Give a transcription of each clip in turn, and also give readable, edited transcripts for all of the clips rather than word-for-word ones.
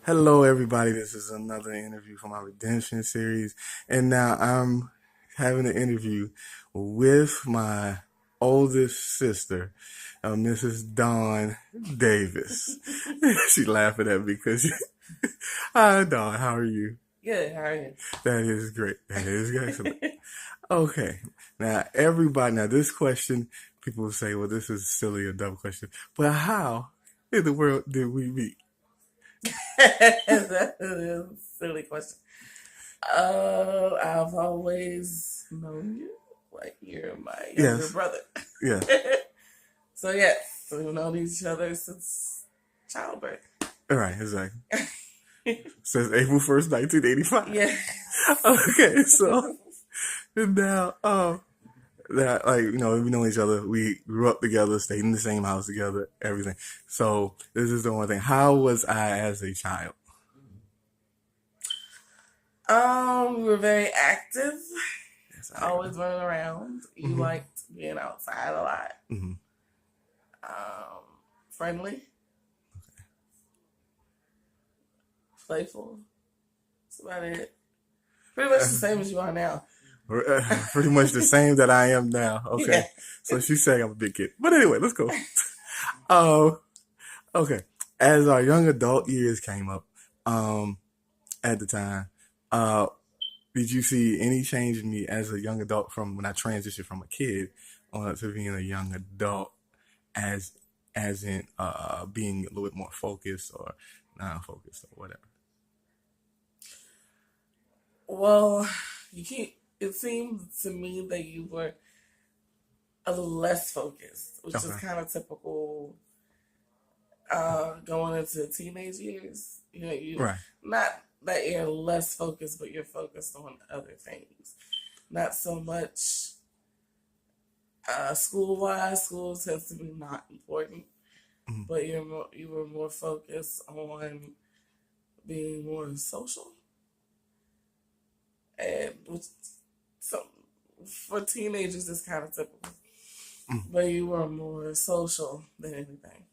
Hello, everybody. This is another interview from our Redemption series. And now I'm having an interview with my oldest sister, Mrs. Dawn Davis. She's laughing at me because, hi, Dawn, how are you? Good, how are you? That is great. That is excellent. Okay. Now, this question, people will say, well, this is silly or dumb question. But how in the world did we meet? That is a silly question. I've always known you like you're my younger Yes. brother. Yeah. So yes, we've known each other since childbirth. All right. Exactly. Says April 1st, 1985. Yeah. Okay, so now, that like we know each other. We grew up together, stayed in the same house together, everything. So this is the one thing. How was I as a child? We were very active, Yes, I agree. always running around. You Hmm. liked being outside a lot. Hmm. Friendly, playful. That's about it. Pretty much the same as you are now. Pretty much the same that I am now. Okay, Yeah. so she's saying I'm a big kid, but anyway, let's go. Oh, okay. As our young adult years came up, um, at the time, uh, did you see any change in me as a young adult from when I transitioned from a kid on to being a young adult, as as in being a little bit more focused or non-focused or whatever? Well, you can't. It seemed to me that you were a little less focused, which is Okay, kind of typical going into teenage years. You know, you right. not that you're less focused, but you're focused on other things. Not so much school wise. School tends to be not important, Mhm. but you were more focused on being more social, and which so for teenagers is kind of typical. Mhm. But you were more social than anything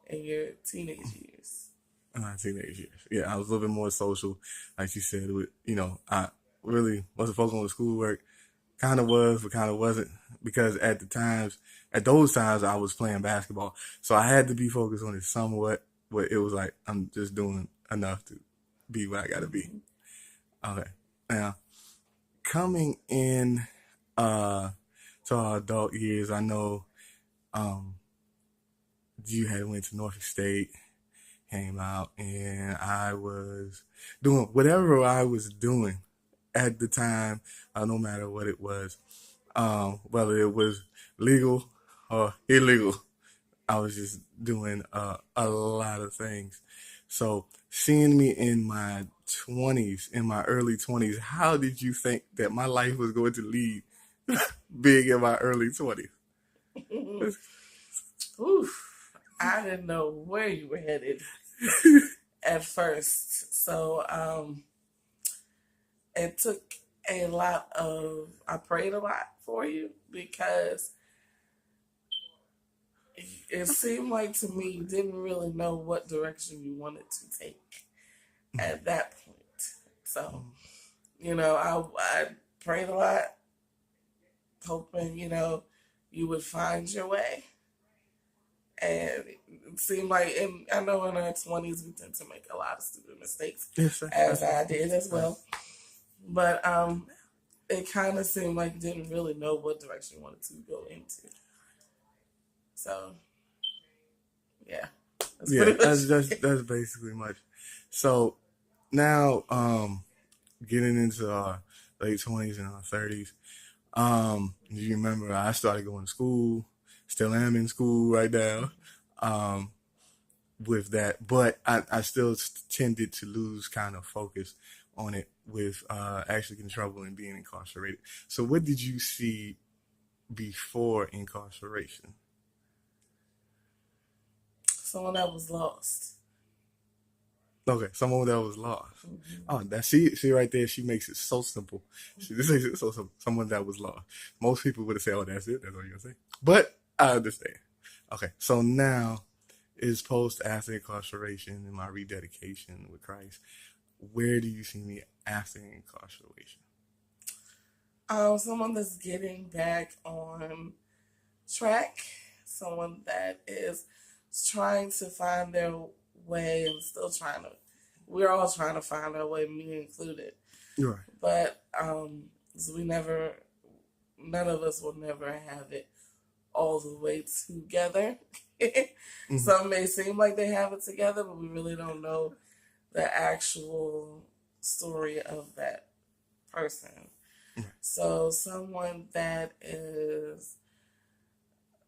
in your teenage years. Teenage years. Yeah, I was a little bit more social, like you said. I really wasn't focused on the schoolwork. Kind of was, but kind of wasn't, because at those times, I was playing basketball, so I had to be focused on it somewhat. But it was like I'm just doing enough to be what I got to be. Mm-hmm. Okay, now coming in uh to our adult years, I know um you had went to Norfolk State, came out, and I was doing whatever I was doing at the time, no matter what it was, whether it was legal or illegal. I was just doing a lot of things. So, seeing me in my 20s, in my early 20s, how did you think that my life was going to lead being in my early 20s? Oof. I didn't know where you were headed at first. So it took a lot of, I prayed a lot for you because it seemed like to me you didn't really know what direction you wanted to take at that point. So, I prayed a lot, hoping, you would find your way. And it seemed like, and I know in our 20s we tend to make a lot of stupid mistakes, Yes, as that's I did as right. well. But it kind of seemed like you didn't really know what direction you wanted to go into. So, yeah, that's Yeah, pretty much it. that's basically much. So now, getting into our late 20s and our 30s, you remember I started going to school, still am in school right now, um, with that, but I still tended to lose kind of focus on it with actually getting in trouble and being incarcerated. So, what did you see before incarceration? Someone that was lost. Okay, someone that was lost. Hmm. Oh, that see right there. She makes it so simple. She just makes it so simple. Someone that was lost. Most people would have said, "Oh, that's it. That's all you're gonna say." But I understand. Okay, so now is post after incarceration and my rededication with Christ. Where do you see me after incarceration? Someone that's getting back on track, someone that is trying to find their way and still trying to. We're all trying to find our way, me included. Right. But so none of us will never have it all the way together. Some may seem like they have it together, but we really don't know the actual story of that person. So someone that is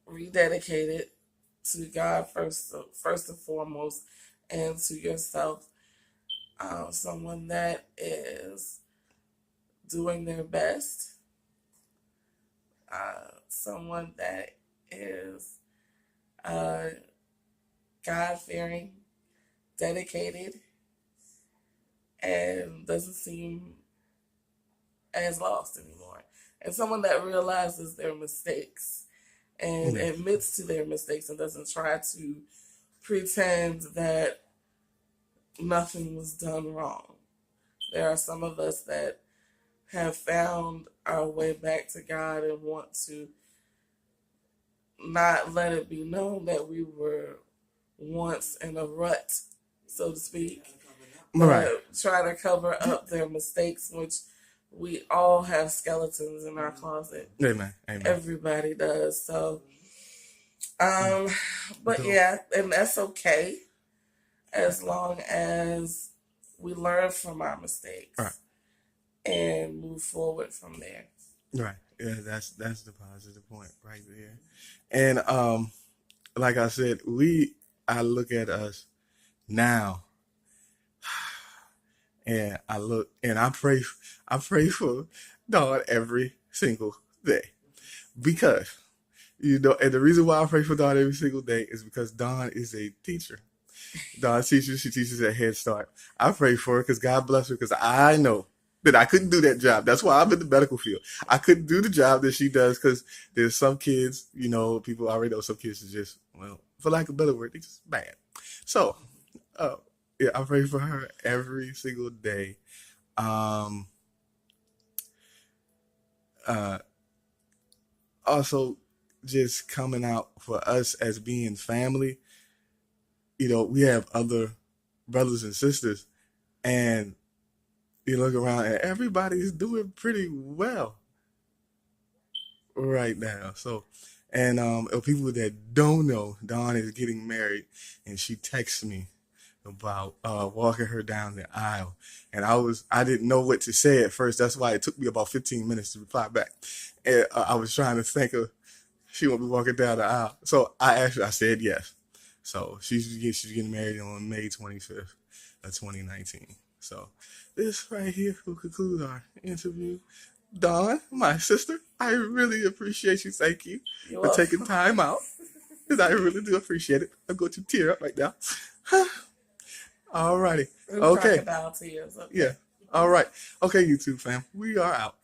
rededicated to God first and foremost, and to yourself. Someone that is doing their best. Someone that is God-fearing, dedicated, and doesn't seem as lost anymore. And someone that realizes their mistakes and admits to their mistakes and doesn't try to pretend that nothing was done wrong. There are some of us that have found our way back to God and want to not let it be known that we were once in a rut, so to speak. Right. Try to cover up their mistakes, which we all have skeletons in our closet. Amen. Amen. Everybody does. So, but yeah, and that's okay as long as we learn from our mistakes and move forward from there. Right. Yeah, that's the positive point right there. And like I said, I look at us now, and I look and I pray for Dawn every single day, because and the reason why I pray for Dawn every single day is because Dawn is a teacher. Dawn teaches. She teaches at Head Start. I pray for her because God bless her, because I know that I couldn't do that job. That's why I'm in the medical field. I couldn't do the job that she does, because there's some kids, people already know some kids are just, well, for lack of a better word, they're just bad. So, yeah, I pray for her every single day. Also, just coming out for us as being family. We have other brothers and sisters, and you look around and everybody's doing pretty well right now. So, and people that don't know, Dawn is getting married, and she texts me about walking her down the aisle, and I didn't know what to say at first. That's why it took me about 15 minutes to reply back. And I was trying to think of, she won't be walking down the aisle. So I said yes. So she's getting married on May 25th of 2019. So this right here will conclude our interview. Dawn, my sister, I really appreciate you. Thank you for taking time out, because I really do appreciate it. I'm going to tear up right now. All righty. Okay. Crocodile tears. Okay. Yeah. All right. Okay, YouTube fam, we are out.